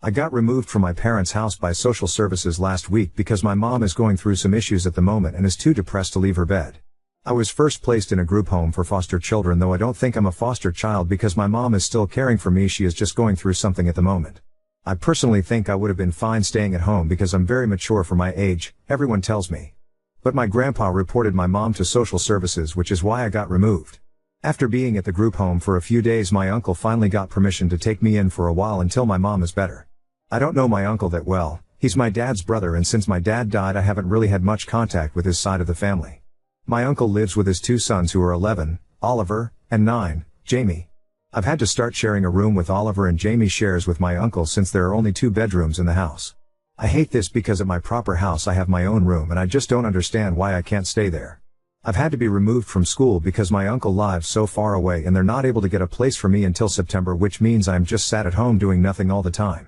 I got removed from my parents' house by social services last week because my mom is going through some issues at the moment and is too depressed to leave her bed. I was first placed in a group home for foster children, though I don't think I'm a foster child because my mom is still caring for me. She is just going through something at the moment. I personally think I would have been fine staying at home because I'm very mature for my age, everyone tells me. But my grandpa reported my mom to social services, which is why I got removed. After being at the group home for a few days, my uncle finally got permission to take me in for a while until my mom is better. I don't know my uncle that well. He's my dad's brother, and since my dad died I haven't really had much contact with his side of the family. My uncle lives with his two sons who are 11, Oliver, and 9, Jamie. I've had to start sharing a room with Oliver, and Jamie shares with my uncle since there are only 2 bedrooms in the house. I hate this because at my proper house I have my own room and I just don't understand why I can't stay there. I've had to be removed from school because my uncle lives so far away and they're not able to get a place for me until September, which means I'm just sat at home doing nothing all the time.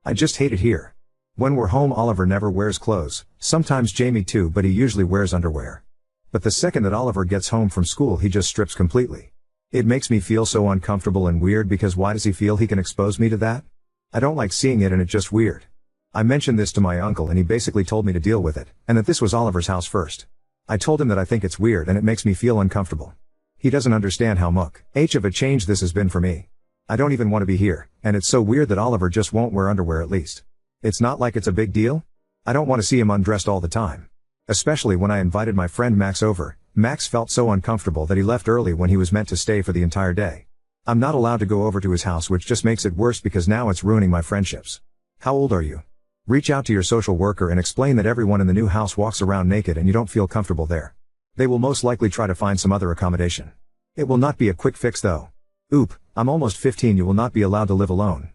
I just hate it here. When we're home, Oliver never wears clothes, sometimes Jamie too, but he usually wears underwear. But the second that Oliver gets home from school he just strips completely. It makes me feel so uncomfortable and weird because why does he feel he can expose me to that? I don't like seeing it and it's just weird. I mentioned this to my uncle and he basically told me to deal with it, and that this was Oliver's house first. I told him that I think it's weird and it makes me feel uncomfortable. He doesn't understand how much of a change this has been for me. I don't even want to be here, and it's so weird that Oliver just won't wear underwear at least. It's not like it's a big deal. I don't want to see him undressed all the time. Especially when I invited my friend Max over, Max felt so uncomfortable that he left early when he was meant to stay for the entire day. I'm not allowed to go over to his house, which just makes it worse because now it's ruining my friendships. How old are you? Reach out to your social worker and explain that everyone in the new house walks around naked and you don't feel comfortable there. They will most likely try to find some other accommodation. It will not be a quick fix though. Oop, I'm almost 15, you will not be allowed to live alone.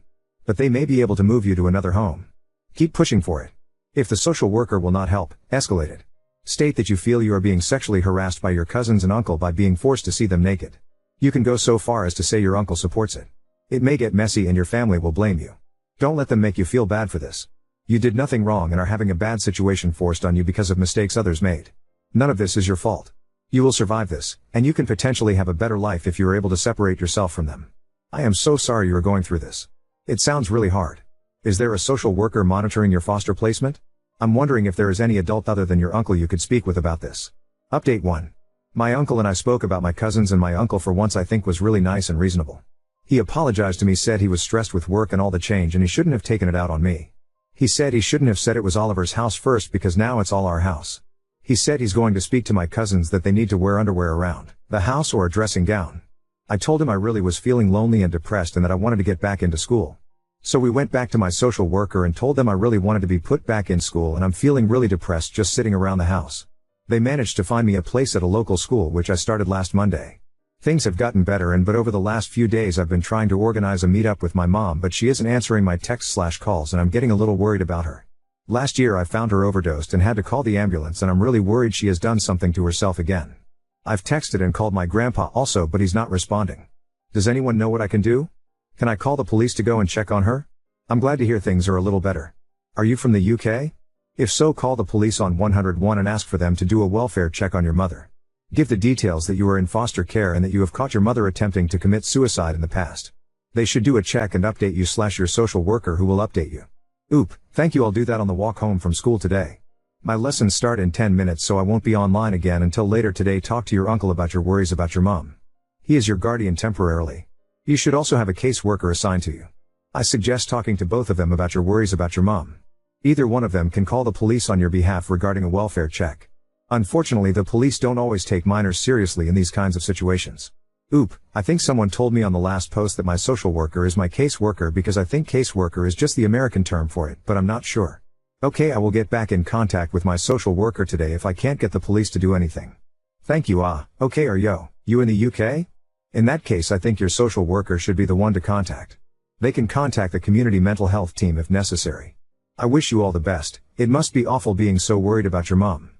But they may be able to move you to another home. Keep pushing for it. If the social worker will not help, escalate it. State that you feel you are being sexually harassed by your cousins and uncle by being forced to see them naked. You can go so far as to say your uncle supports it. It may get messy and your family will blame you. Don't let them make you feel bad for this. You did nothing wrong and are having a bad situation forced on you because of mistakes others made. None of this is your fault. You will survive this, and you can potentially have a better life if you are able to separate yourself from them. I am so sorry you are going through this. It sounds really hard. Is there a social worker monitoring your foster placement? I'm wondering if there is any adult other than your uncle you could speak with about this. Update 1. My uncle and I spoke about my cousins, and my uncle for once I think was really nice and reasonable. He apologized to me, said he was stressed with work and all the change and he shouldn't have taken it out on me. He said he shouldn't have said it was Oliver's house first because now it's all our house. He said he's going to speak to my cousins that they need to wear underwear around the house or a dressing gown. I told him I really was feeling lonely and depressed and that I wanted to get back into school. So we went back to my social worker and told them I really wanted to be put back in school and I'm feeling really depressed just sitting around the house. They managed to find me a place at a local school, which I started last Monday. Things have gotten better, but over the last few days I've been trying to organize a meetup with my mom, but she isn't answering my texts/calls and I'm getting a little worried about her. Last year I found her overdosed and had to call the ambulance, and I'm really worried she has done something to herself again. I've texted and called my grandpa also, but he's not responding. Does anyone know what I can do? Can I call the police to go and check on her? I'm glad to hear things are a little better. Are you from the UK? If so, call the police on 101 and ask for them to do a welfare check on your mother. Give the details that you are in foster care and that you have caught your mother attempting to commit suicide in the past. They should do a check and update you/your social worker, who will update you. Oop, thank you, I'll do that on the walk home from school today. My lessons start in 10 minutes, so I won't be online again until later today. Talk to your uncle about your worries about your mom. He is your guardian temporarily. You should also have a caseworker assigned to you. I suggest talking to both of them about your worries about your mom. Either one of them can call the police on your behalf regarding a welfare check. Unfortunately, the police don't always take minors seriously in these kinds of situations. Oop, I think someone told me on the last post that my social worker is my caseworker because I think caseworker is just the American term for it, but I'm not sure. Okay, I will get back in contact with my social worker today if I can't get the police to do anything. Thank you. Okay, are you in the UK? In that case, I think your social worker should be the one to contact. They can contact the community mental health team if necessary. I wish you all the best. It must be awful being so worried about your mom.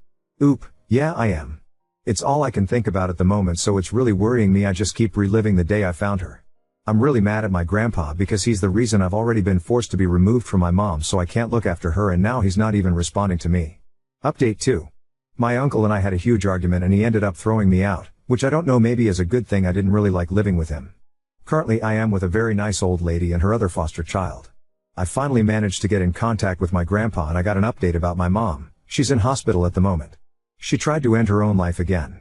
Oop, yeah, I am. It's all I can think about at the moment, so it's really worrying me. I just keep reliving the day I found her. I'm really mad at my grandpa because he's the reason I've already been forced to be removed from my mom, so I can't look after her, and now he's not even responding to me. Update 2. My uncle and I had a huge argument and he ended up throwing me out, which I don't know, maybe is a good thing. I didn't really like living with him. Currently I am with a very nice old lady and her other foster child. I finally managed to get in contact with my grandpa and I got an update about my mom. She's in hospital at the moment. She tried to end her own life again.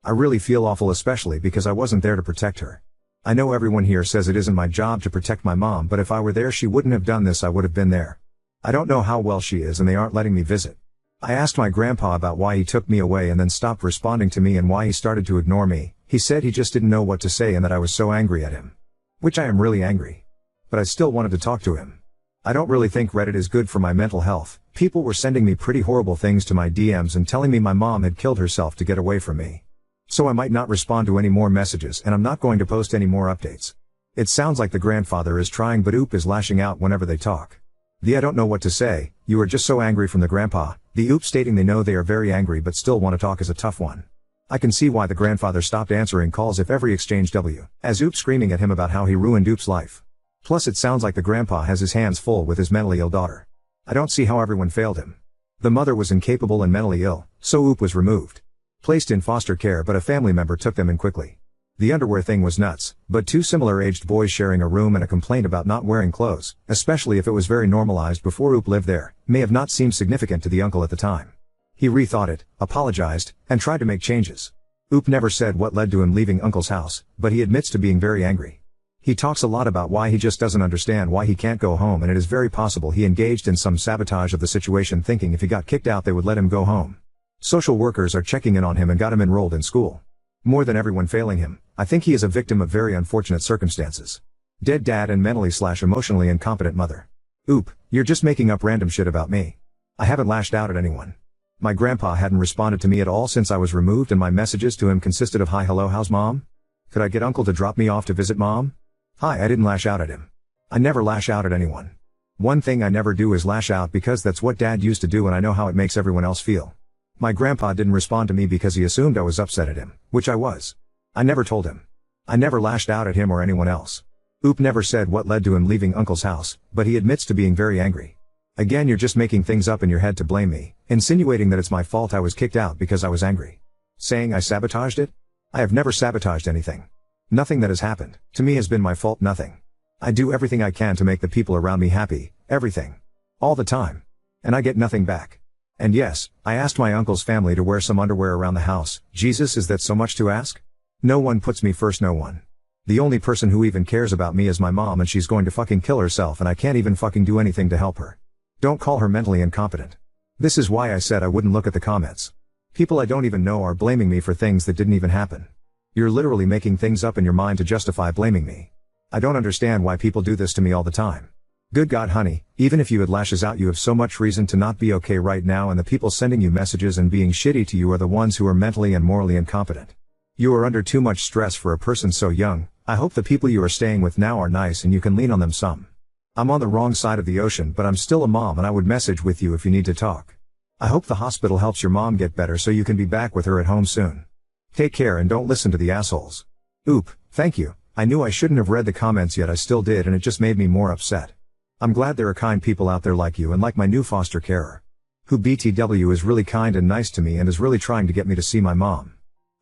I really feel awful, especially because I wasn't there to protect her. I know everyone here says it isn't my job to protect my mom, but if I were there she wouldn't have done this, I would have been there. I don't know how well she is and they aren't letting me visit. I asked my grandpa about why he took me away and then stopped responding to me and why he started to ignore me. He said he just didn't know what to say and that I was so angry at him. Which I am really angry. But I still wanted to talk to him. I don't really think Reddit is good for my mental health. People were sending me pretty horrible things to my DMs and telling me my mom had killed herself to get away from me. So I might not respond to any more messages and I'm not going to post any more updates. It sounds like the grandfather is trying, but Oop is lashing out whenever they talk. I don't know what to say, you are just so angry from the grandpa. The Oop stating they know they are very angry but still want to talk is a tough one. I can see why the grandfather stopped answering calls if every exchange W, as Oop screaming at him about how he ruined Oop's life. Plus it sounds like the grandpa has his hands full with his mentally ill daughter. I don't see how everyone failed him. The mother was incapable and mentally ill, so Oop was removed. Placed in foster care, but a family member took them in quickly. The underwear thing was nuts, but two similar-aged boys sharing a room and a complaint about not wearing clothes, especially if it was very normalized before Oop lived there, may have not seemed significant to the uncle at the time. He rethought it, apologized, and tried to make changes. Oop never said what led to him leaving uncle's house, but he admits to being very angry. He talks a lot about why he just doesn't understand why he can't go home, and it is very possible he engaged in some sabotage of the situation, thinking if he got kicked out they would let him go home. Social workers are checking in on him and got him enrolled in school. More than everyone failing him, I think he is a victim of very unfortunate circumstances. Dead dad and mentally/emotionally incompetent mother. Oop, you're just making up random shit about me. I haven't lashed out at anyone. My grandpa hadn't responded to me at all since I was removed, and my messages to him consisted of hi, hello, how's mom? Could I get uncle to drop me off to visit mom? Hi, I didn't lash out at him. I never lash out at anyone. One thing I never do is lash out because that's what dad used to do and I know how it makes everyone else feel. My grandpa didn't respond to me because he assumed I was upset at him, which I was. I never told him. I never lashed out at him or anyone else. Oop never said what led to him leaving uncle's house, but he admits to being very angry. Again, you're just making things up in your head to blame me, insinuating that it's my fault I was kicked out because I was angry. Saying I sabotaged it? I have never sabotaged anything. Nothing that has happened to me has been my fault, nothing. I do everything I can to make the people around me happy, everything. All the time. And I get nothing back. And yes, I asked my uncle's family to wear some underwear around the house. Jesus, is that so much to ask? No one puts me first, no one. The only person who even cares about me is my mom, and she's going to fucking kill herself and I can't even fucking do anything to help her. Don't call her mentally incompetent. This is why I said I wouldn't look at the comments. People I don't even know are blaming me for things that didn't even happen. You're literally making things up in your mind to justify blaming me. I don't understand why people do this to me all the time. Good God, honey, even if you had lashes out, you have so much reason to not be okay right now, and the people sending you messages and being shitty to you are the ones who are mentally and morally incompetent. You are under too much stress for a person so young. I hope the people you are staying with now are nice and you can lean on them some. I'm on the wrong side of the ocean, but I'm still a mom and I would message with you if you need to talk. I hope the hospital helps your mom get better so you can be back with her at home soon. Take care and don't listen to the assholes. Oop, thank you. I knew I shouldn't have read the comments, yet I still did, and it just made me more upset. I'm glad there are kind people out there like you and like my new foster carer. Who BTW is really kind and nice to me and is really trying to get me to see my mom.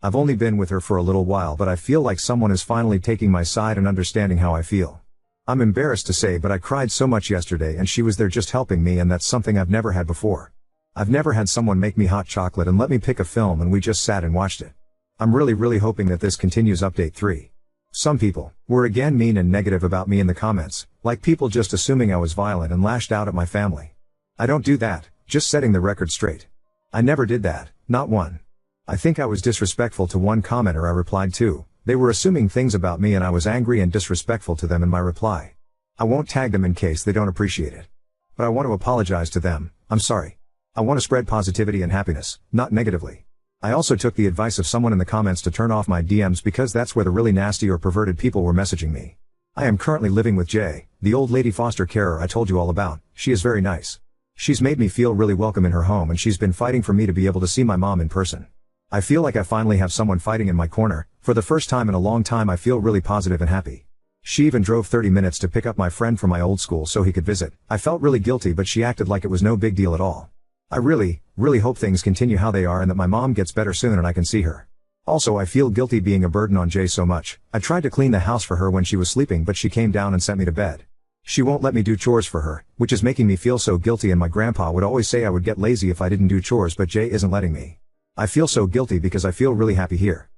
I've only been with her for a little while, but I feel like someone is finally taking my side and understanding how I feel. I'm embarrassed to say, but I cried so much yesterday and she was there just helping me, and that's something I've never had before. I've never had someone make me hot chocolate and let me pick a film and we just sat and watched it. I'm really hoping that this continues. Update 3. Some people were again mean and negative about me in the comments, like people just assuming I was violent and lashed out at my family. I don't do that, just setting the record straight. I never did that, not one. I think I was disrespectful to one commenter I replied to. They were assuming things about me and I was angry and disrespectful to them in my reply. I won't tag them in case they don't appreciate it. But I want to apologize to them. I'm sorry. I want to spread positivity and happiness, not negatively. I also took the advice of someone in the comments to turn off my DMs because that's where the really nasty or perverted people were messaging me. I am currently living with Jay, the old lady foster carer I told you all about. She is very nice. She's made me feel really welcome in her home, and she's been fighting for me to be able to see my mom in person. I feel like I finally have someone fighting in my corner. For the first time in a long time I feel really positive and happy. She even drove 30 minutes to pick up my friend from my old school so he could visit. I felt really guilty, but she acted like it was no big deal at all. I really hope things continue how they are and that my mom gets better soon and I can see her. Also, I feel guilty being a burden on Jay so much. I tried to clean the house for her when she was sleeping, but she came down and sent me to bed. She won't let me do chores for her, which is making me feel so guilty, and my grandpa would always say I would get lazy if I didn't do chores, but Jay isn't letting me. I feel so guilty because I feel really happy here.